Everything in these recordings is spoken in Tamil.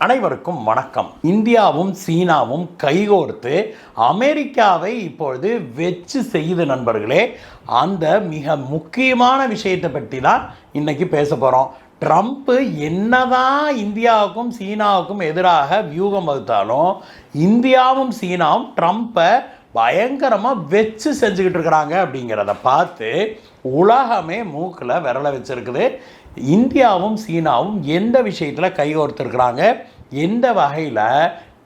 அனைவருக்கும் வணக்கம். இந்தியாவும் சீனாவும் கைகோர்த்து அமெரிக்காவை இப்பொழுது வெச்சு செய்யுது நண்பர்களே. அந்த மிக முக்கியமான விஷயத்தை பற்றி தான் இன்னைக்கு பேச போகிறோம். ட்ரம்ப் என்னதான் இந்தியாவுக்கும் சீனாவுக்கும் எதிராக வியூகம் வகுத்தாலும் இந்தியாவும் சீனாவும் ட்ரம்ப்பை பயங்கரமாக வச்சு செஞ்சுக்கிட்டு இருக்கிறாங்க அப்படிங்கிறத பார்த்து உலகமே மூக்கில் விரல வச்சிருக்குது. இந்தியாவும் சீனாவும் எந்த விஷயத்தில் கைகோர்த்துருக்குறாங்க, எந்த வகையில்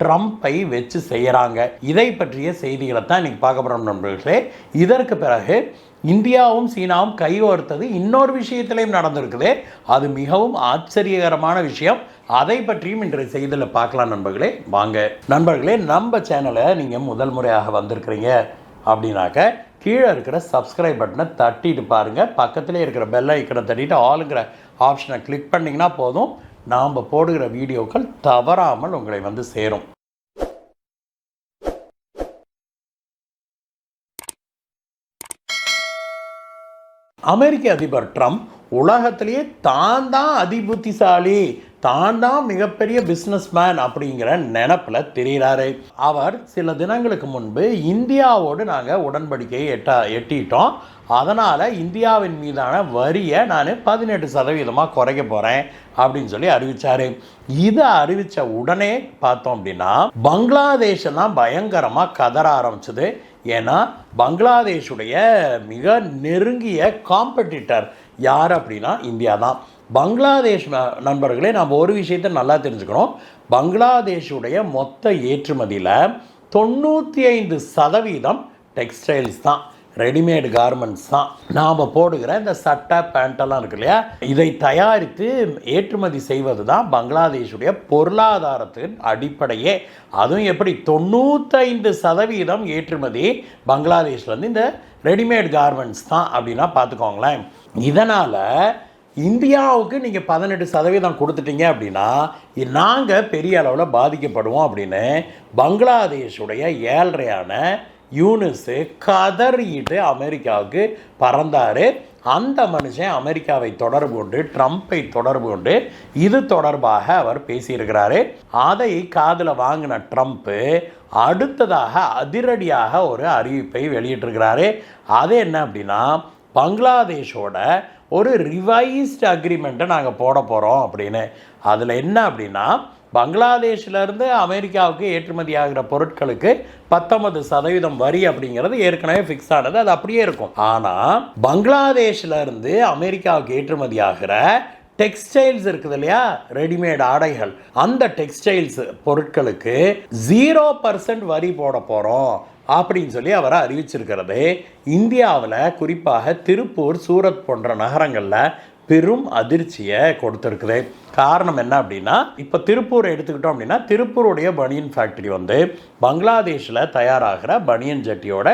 ட்ரம்ப்பை வச்சு செய்கிறாங்க, இதை பற்றிய செய்திகளை தான் இன்றைக்கி பார்க்க போகிறோம் நண்பர்களே. இதற்கு பிறகு இந்தியாவும் சீனாவும் கைகோர்த்தது இன்னொரு விஷயத்திலையும் நடந்திருக்குது. அது மிகவும் ஆச்சரியகரமான விஷயம். அதை பற்றியும் இன்றைய செய்தியில் பார்க்கலாம் நண்பர்களே. வாங்க நண்பர்களே, நம்ம சேனலை நீங்கள் முதல் முறையாக வந்திருக்கிறீங்க அப்படின்னாக்க கீழே இருக்கிற சப்ஸ்கிரைப் பட்டனை தட்டிட்டு பாருங்கள். பக்கத்திலே இருக்கிற பெல் ஐக்கனை தட்டிட்டு ஆளுங்கிற ஆப்ஷனை கிளிக் பண்ணிங்கன்னா போதும், நாம் போடுகிற வீடியோக்கள் தவறாமல் உங்களை வந்து சேரும். அமெரிக்க அதிபர் ட்ரம்ப் உலகத்திலேயே தான் அதிபுத்திசாலி, தான் மிகப்பெரிய பிஸ்னஸ் மேன் அப்படிங்கிற நினப்பில் தெரிகிறாரு. அவர் சில தினங்களுக்கு முன்பு இந்தியாவோடு நாங்கள் உடன்படிக்கையை எட்டிட்டோம், அதனால் இந்தியாவின் மீதான வரியை நான் 18% குறைக்க போகிறேன் அப்படின்னு சொல்லி அறிவித்தார். இதை அறிவித்த உடனே பார்த்தோம் அப்படின்னா பங்களாதேஷ் தான் பயங்கரமாக கதற ஆரம்பிச்சது. ஏன்னா பங்களாதேஷுடைய மிக நெருங்கிய காம்படிட்டர் யார் அப்படின்னா இந்தியா தான். பங்களாதேஷ் நண்பர்களே, நம்ம ஒரு விஷயத்தை நல்லா தெரிஞ்சுக்கணும். பங்களாதேஷுடைய மொத்த ஏற்றுமதியில் 95% டெக்ஸ்டைல்ஸ் தான், ரெடிமேடு கார்மெண்ட்ஸ் தான். நாம் போடுகிற இந்த சட்டை பேண்டெல்லாம் இருக்கு இல்லையா, இதை தயாரித்து ஏற்றுமதி செய்வது தான் பங்களாதேஷுடைய பொருளாதாரத்தின் அடிப்படையே. அதுவும் எப்படி 95% ஏற்றுமதி பங்களாதேஷ்லேருந்து இந்த ரெடிமேட் கார்மெண்ட்ஸ் தான் அப்படின்னா பார்த்துக்கோங்களேன். இதனால் இந்தியாவுக்கு நீங்கள் 18% கொடுத்துட்டீங்க அப்படின்னா நாங்கள் பெரிய அளவில் பாதிக்கப்படுவோம் அப்படின்னு பங்களாதேஷுடைய ஏழ்றையான யூனிஸு கதறிட்டு அமெரிக்காவுக்கு பறந்தார். அந்த மனுஷன் அமெரிக்காவை தொடர்பு கொண்டு ட்ரம்ப்பை தொடர்பு கொண்டு இது தொடர்பாக அவர் பேசியிருக்கிறாரு. அதை காதில் வாங்கின ட்ரம்ப்பு அடுத்ததாக அதிரடியாக ஒரு அறிவிப்பை வெளியிட்டிருக்கிறாரு. அது என்ன அப்படின்னா, பங்களாதேஷோட ஒரு ரிவைஸ்டு அக்ரிமெண்ட்டை நாங்கள் போட போகிறோம் அப்படின்னு. அதில் என்ன அப்படின்னா, பங்களாதேஷிலேருந்து அமெரிக்காவுக்கு ஏற்றுமதி ஆகிற பொருட்களுக்கு 19% வரி அப்படிங்கிறது ஏற்கனவே ஃபிக்ஸ் ஆனது, அது அப்படியே இருக்கும். ஆனால் பங்களாதேஷிலேருந்து அமெரிக்காவுக்கு ஏற்றுமதி ஆகிற டெக்ஸ்டைல்ஸ் இருக்குது இல்லையா, ரெடிமேட் ஆடைகள், அந்த டெக்ஸ்டைல்ஸ் பொருட்களுக்கு 0% வரி போட போகிறோம் அப்படின்னு சொல்லி அவரை அறிவிச்சிருக்கிறது இந்தியாவில் குறிப்பாக திருப்பூர், சூரத் போன்ற நகரங்களில் பெரும் அதிர்ச்சியை கொடுத்துருக்குது. காரணம் என்ன அப்படின்னா, இப்போ திருப்பூரை எடுத்துக்கிட்டோம் அப்படின்னா திருப்பூருடைய பனியன் ஃபேக்ட்ரி வந்து பங்களாதேஷில் தயாராகிற பனியன் ஜட்டியோட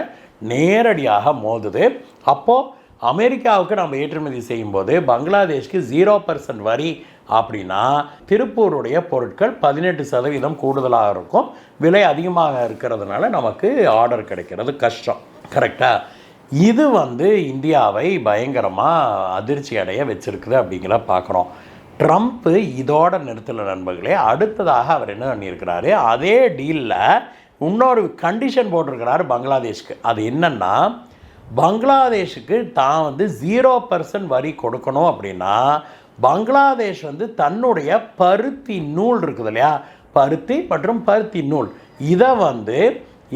நேரடியாக மோதுது. அப்போது அமெரிக்காவுக்கு நம்ம ஏற்றுமதி செய்யும்போது பங்களாதேஷ்க்கு 0% வரி அப்படின்னா திருப்பூருடைய பொருட்கள் 18% கூடுதலாக இருக்கும். விலை அதிகமாக இருக்கிறதுனால நமக்கு ஆர்டர் கிடைக்கிறது கஷ்டம். கரெக்டாக இது வந்து இந்தியாவை பயங்கரமாக அதிர்ச்சி அடைய வச்சிருக்குது அப்படிங்கிற பார்க்குறோம். ட்ரம்ப்பு இதோட நிறுத்தல நண்பர்களே. அடுத்ததாக அவர் என்ன பண்ணியிருக்கிறாரு, அதே டீலில் இன்னொரு கண்டிஷன் போட்டிருக்கிறாரு பங்களாதேஷ்க்கு. அது என்னன்னா, பங்களாதேஷுக்கு தான் வந்து 0% வரி கொடுக்கணும் அப்படின்னா பங்களாதேஷ் வந்து தன்னுடைய பருத்தி நூல் இருக்குது இல்லையா, பருத்தி மற்றும் பருத்தி நூல், இதை வந்து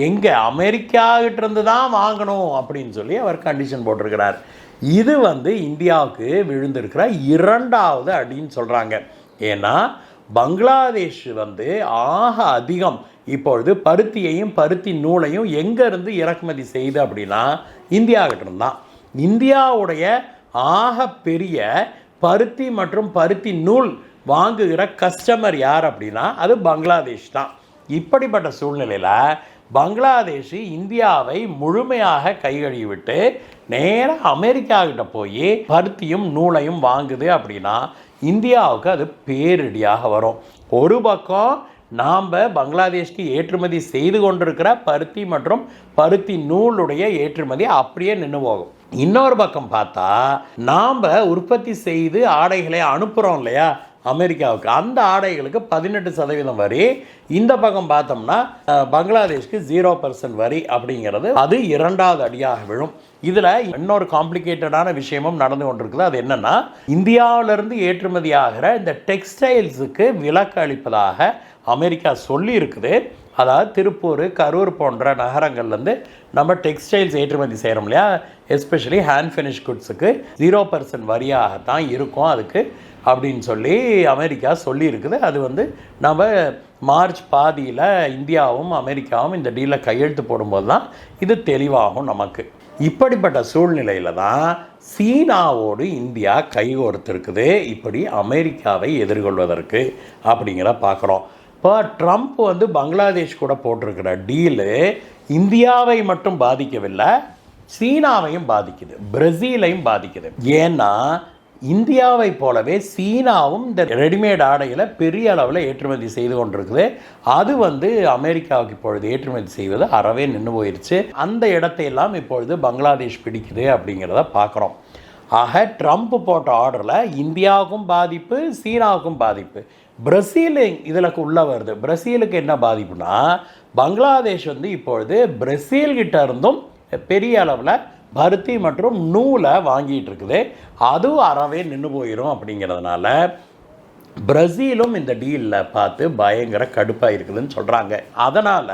எங்கே அமெரிக்காகிட்டிருந்து தான் வாங்கணும் அப்படின்னு சொல்லி அவர் கண்டிஷன் போட்டிருக்கிறார். இது வந்து இந்தியாவுக்கு விழுந்திருக்கிற 2வது அடின்னு சொல்கிறாங்க. ஏன்னா பங்களாதேஷ் வந்து ஆக அதிகம் இப்பொழுது பருத்தியையும் பருத்தி நூலையும் எங்கேருந்து இறக்குமதி செய்யுது அப்படின்னா இந்தியாகிட்டிருந்து தான். இந்தியாவுடைய ஆக பெரிய பருத்தி மற்றும் பருத்தி நூல் வாங்குகிற கஸ்டமர் யார் அப்படின்னா அது பங்களாதேஷ் தான். இப்படிப்பட்ட சூழ்நிலையில் பங்களாதேஷ் இந்தியாவை முழுமையாக கைகழுவி விட்டு நேராக அமெரிக்காக்கிட்ட போய் பருத்தியும் நூலையும் வாங்குது அப்படின்னா இந்தியாவுக்கு அது பேரிடியாக வரும். ஒரு பக்கம் நாம் பங்களாதேஷ்க்கு ஏற்றுமதி செய்து கொண்டிருக்கிற பருத்தி மற்றும் பருத்தி நூலுடைய ஏற்றுமதி அப்படியே நின்று போகும். இன்னொரு பக்கம் பார்த்தா நாம் உற்பத்தி செய்து ஆடைகளை அனுப்புகிறோம் இல்லையா, அமெரிக்காவுக்கு. அந்த ஆடைகளுக்கு 18% வரி. இந்த பக்கம் பார்த்தோம்னா பங்களாதேஷ்க்கு 0% வரி அப்படிங்கிறது அது இரண்டாவது அடியாக விழும். இதில் இன்னொரு காம்ப்ளிகேட்டடான விஷயமும் நடந்து கொண்டிருக்குது. அது என்னன்னா, இந்தியாவிலிருந்து ஏற்றுமதி ஆகிற இந்த டெக்ஸ்டைல்ஸுக்கு விலக்கு அளிப்பதாக அமெரிக்கா சொல்லி இருக்குது. அதாவது திருப்பூர், கரூர் போன்ற நகரங்கள்லேருந்து நம்ம டெக்ஸ்டைல்ஸ் ஏற்றுமதி செய்கிறோம் இல்லையா, எஸ்பெஷலி ஹேண்ட் ஃபினிஷ் குட்ஸுக்கு 0% வரியாகத்தான் இருக்கும் அதுக்கு அப்படின்னு சொல்லி அமெரிக்கா சொல்லியிருக்குது. அது நம்ம மார்ச் பாதியில் இந்தியாவும் அமெரிக்காவும் இந்த டீலில் கையெழுத்து போடும்போது தான் இது தெளிவாகும் நமக்கு. இப்படிப்பட்ட சூழ்நிலையில் தான் சீனாவோடு இந்தியா கைகோர்த்திருக்குது இப்படி அமெரிக்காவை எதிர்கொள்வதற்கு அப்படிங்கிற பார்க்குறோம். இப்போ ட்ரம்ப் பங்களாதேஷ் கூட போட்டிருக்கிற டீலு இந்தியாவை மட்டும் பாதிக்கவில்லை, சீனாவையும் பாதிக்குது, பிரேசிலையும் பாதிக்குது. ஏன்னா இந்தியாவை போலவே சீனாவும் இந்த ரெடிமேட் ஆடையில் பெரிய அளவில் ஏற்றுமதி செய்து கொண்டிருக்குது. அது அமெரிக்காவுக்கு இப்பொழுது ஏற்றுமதி செய்வது அறவே நின்று போயிடுச்சு. அந்த இடத்தையெல்லாம் இப்பொழுது பங்களாதேஷ் பிடிக்குது அப்படிங்கிறத பார்க்குறோம். ஆக ட்ரம்ப் போட்ட ஆர்டரில் இந்தியாவுக்கும் பாதிப்பு, சீனாவுக்கும் பாதிப்பு. பிரேசில் இதில் உள்ள வருது. பிரேசிலுக்கு என்ன பாதிப்புனா, பங்களாதேஷ் இப்பொழுது பிரேசில்கிட்ட இருந்தும் பெரிய அளவில் பருத்தி மற்றும் நூலை வாங்கிட்டு இருக்குது. அதுவும் அறவே நின்று போயிடும். அப்படிங்கிறதுனால பிரேசிலும் இந்த டீலில் பார்த்து பயங்கர கடுப்பாக இருக்குதுன்னு சொல்கிறாங்க. அதனால்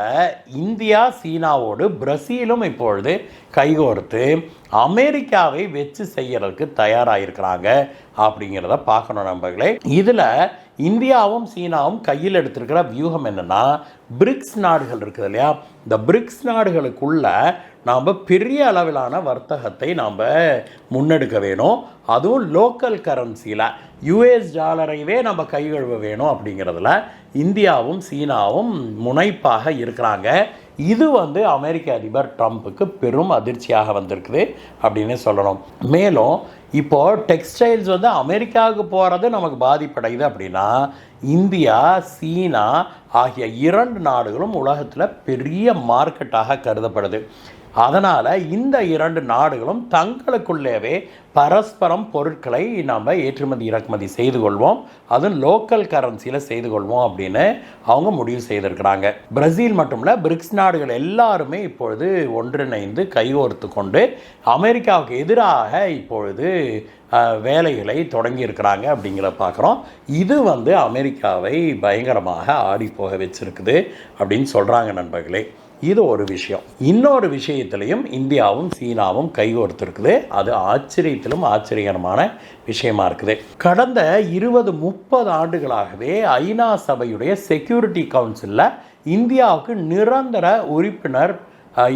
இந்தியா சீனாவோடு பிரேசிலும் இப்பொழுது கைகோர்த்து அமெரிக்காவை வச்சு செய்கிறதுக்கு தயாராகிருக்கிறாங்க அப்படிங்கிறத பார்க்கணும் நண்பர்களே. இதில் இந்தியாவும் சீனாவும் கையில் எடுத்திருக்கிற வியூகம் என்னென்னா, பிரிக்ஸ் நாடுகள் இருக்குது இல்லையா, இந்த பிரிக்ஸ் நாடுகளுக்குள்ள நாம் பெரிய அளவிலான வர்த்தகத்தை நாம் முன்னெடுக்க வேணும். அதுவும் லோக்கல் கரன்சியில் யூஎஸ் டாலரைவே நம்ம கைகழுவ வேணும். அப்படிங்கிறதுல இந்தியாவும் சீனாவும் முனைப்பாக இருக்கிறாங்க. இது அமெரிக்க அதிபர் ட்ரம்ப்புக்கு பெரும் அதிர்ச்சியாக வந்திருக்குது அப்படின்னு சொல்லணும். மேலும் இப்போது டெக்ஸ்டைல்ஸ் அமெரிக்காவுக்கு போகிறது நமக்கு பாதிப்படையுது அப்படின்னா, இந்தியா சீனா ஆகிய 2 நாடுகளும் உலகத்தில் பெரிய மார்க்கெட்டாக கருதப்படுது. அதனால் இந்த 2 நாடுகளும் தங்களுக்குள்ளேவே பரஸ்பரம் பொருட்களை நம்ம ஏற்றுமதி இறக்குமதி செய்து கொள்வோம், அதுவும் லோக்கல் கரன்சியில் செய்து கொள்வோம் அப்படின்னு அவங்க முடிவு செய்திருக்கிறாங்க. பிரேசில் மட்டுமில்ல, பிரிக்ஸ் நாடுகள் எல்லாருமே இப்பொழுது ஒன்றிணைந்து கைகோர்த்து கொண்டு அமெரிக்காவுக்கு எதிராக இப்பொழுது வேலைகளை தொடங்கி இருக்கிறாங்க அப்படிங்கிறத பார்க்குறோம். இது அமெரிக்காவை பயங்கரமாக ஆடி போக வச்சிருக்குது அப்படின்னு சொல்கிறாங்க நண்பர்களே. இது ஒரு விஷயம். இன்னொரு விஷயத்திலையும் இந்தியாவும் சீனாவும் கைகோர்த்திருக்குது. அது ஆச்சரியத்திலும் ஆச்சரியகரமான விஷயமா இருக்குது. கடந்த 20-30 ஆண்டுகளாகவே ஐநா சபையுடைய செக்யூரிட்டி கவுன்சிலில் இந்தியாவுக்கு நிரந்தர உறுப்பினர்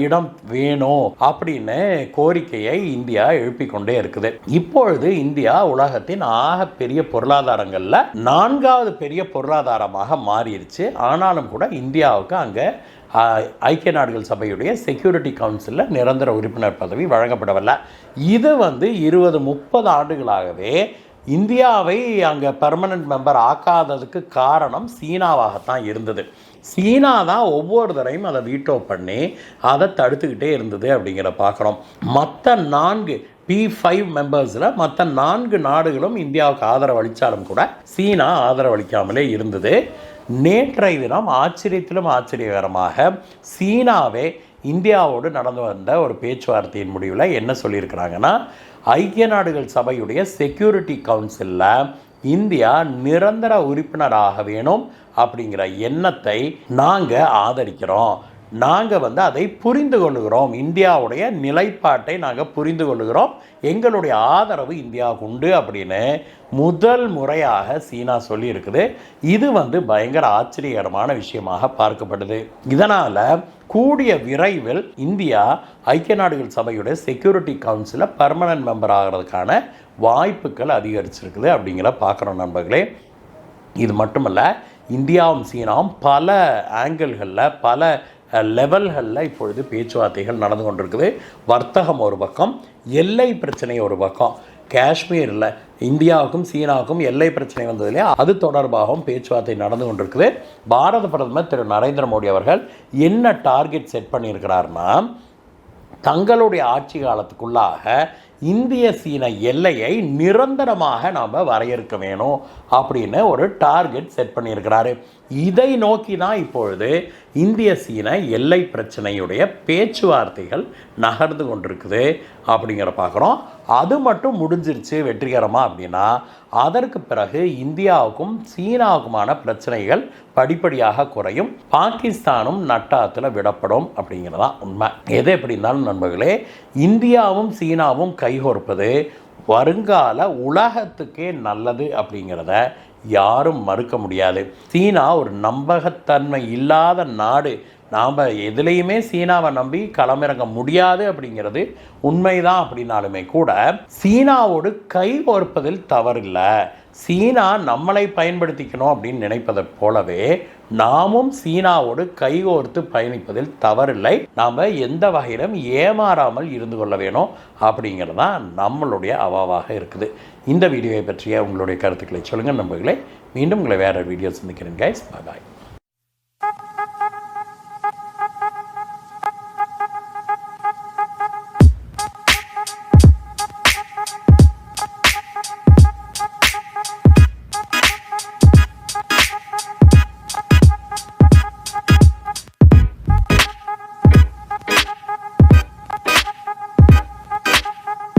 இடம் வேணும் அப்படின்னு கோரிக்கையை இந்தியா எழுப்பிக்கொண்டே இருக்குது. இப்பொழுது இந்தியா உலகத்தின் பெரிய பொருளாதாரங்களில் 4வது பெரிய பொருளாதாரமாக மாறிடுச்சு. ஆனாலும் கூட இந்தியாவுக்கு அங்கே ஐக்கிய நாடுகள் சபையுடைய செக்யூரிட்டி கவுன்சிலில் நிரந்தர உறுப்பினர் பதவி வழங்கப்படவில்லை. இது 20-30 ஆண்டுகளாகவே இந்தியாவை அங்கே பெர்மனன்ட் மெம்பர் ஆக்காததுக்கு காரணம் சீனாவாகத்தான் இருந்தது. சீனா தான் ஒவ்வொரு தரையும் அதை வீட்டோ பண்ணி அதை தடுத்துக்கிட்டே இருந்தது அப்படிங்கிற பார்க்குறோம். மற்ற 4 P5 மெம்பர்ஸில் மற்ற 4 நாடுகளும் இந்தியாவுக்கு ஆதரவு அளித்தாலும் கூட சீனா ஆதரவு அளிக்காமலே இருந்தது. நேற்றைய தினம் ஆச்சரியத்திலும் ஆச்சரியகரமாக சீனாவே இந்தியாவோடு நடந்து வந்த ஒரு பேச்சுவார்த்தையின் முடிவில் என்ன சொல்லியிருக்கிறாங்கன்னா, ஐக்கிய நாடுகள் சபையுடைய செக்யூரிட்டி கவுன்சிலில் இந்தியா நிரந்தர உறுப்பினராக வேணும் அப்படிங்கிற எண்ணத்தை நாங்கள் ஆதரிக்கிறோம். நாங்கள் அதை புரிந்து கொள்ளுகிறோம், இந்தியாவுடைய நிலைப்பாட்டை நாங்கள் புரிந்து கொள்ளுகிறோம், எங்களுடைய ஆதரவு இந்தியாவுக்கு உண்டு அப்படின்னு முதல் முறையாக சீனா சொல்லியிருக்குது. இது பயங்கர ஆச்சரியகரமான விஷயமாக பார்க்கப்படுது. இதனால் கூடிய விரைவில் இந்தியா ஐக்கிய நாடுகள் சபையுடைய செக்யூரிட்டி கவுன்சிலில் பர்மனன்ட் மெம்பர் ஆகிறதுக்கான வாய்ப்புகள் அதிகரிச்சிருக்குது அப்படிங்கிற பார்க்குறோம் நண்பர்களே. இது மட்டுமல்ல, இந்தியாவும் சீனாவும் பல ஆங்கிள்களில் பல லெவல்களில் இப்பொழுது பேச்சுவார்த்தைகள் நடந்து கொண்டிருக்குது. வர்த்தகம் ஒரு பக்கம், எல்லை பிரச்சனை ஒரு பக்கம். காஷ்மீரில் இந்தியாவுக்கும் சீனாவுக்கும் எல்லை பிரச்சனை வந்தது இல்லையா, அது தொடர்பாகவும் பேச்சுவார்த்தை நடந்து கொண்டிருக்குது. பாரத பிரதமர் திரு நரேந்திர மோடி அவர்கள் என்ன டார்கெட் செட் பண்ணியிருக்கிறார்னா, தங்களுடைய ஆட்சி காலத்துக்குள்ளாக இந்திய சீன எல்லையை நிரந்தரமாக நாம் வரையறுக்க வேணும் அப்படின்னு ஒரு டார்கெட் செட் பண்ணியிருக்கிறாரு. இதை நோக்கி தான் இப்பொழுது இந்திய சீன எல்லை பிரச்சனையுடைய பேச்சுவார்த்தைகள் நகர்ந்து கொண்டிருக்குது அப்படிங்கிற பார்க்குறோம். அது மட்டும் முடிஞ்சிருச்சு வெற்றிகரமாக அப்படின்னா அதற்கு பிறகு இந்தியாவுக்கும் சீனாவுக்குமான பிரச்சனைகள் படிப்படியாக குறையும், பாகிஸ்தானும் நட்டாத்தில் விடப்படும் அப்படிங்கிறதான் உண்மை. எது எப்படி இருந்தாலும் நண்பர்களே, இந்தியாவும் சீனாவும் கைகோர்ப்பது வருங்கால உலகத்துக்கே நல்லது அப்படிங்கிறத யாரும் மறுக்க முடியாது. சீனா ஒரு நம்பகத்தன்மை இல்லாத நாடு. நாம் எதுலேயுமே சீனாவை நம்பி களமிறங்க முடியாது அப்படிங்கிறது உண்மைதான். அப்படின்னாலுமே கூட சீனாவோடு கைகோர்ப்பதில் தவறில்லை. சீனா நம்மளை பயன்படுத்திக்கணும் அப்படின்னு நினைப்பதை போலவே நாமும் சீனாவோடு கைகோர்த்து பயணிப்பதில் தவறில்லை. நாம் எந்த வகையிலும் ஏமாறாமல் இருந்து கொள்ள வேணும் அப்படிங்கிறது தான் நம்மளுடைய அவாவாக இருக்குது. இந்த வீடியோவை பற்றிய உங்களுடைய கருத்துக்களை சொல்லுங்கள் நண்பர்களே. மீண்டும் உங்களை வேறு வீடியோ சந்திக்கிறேன் கைஸ். பாய்.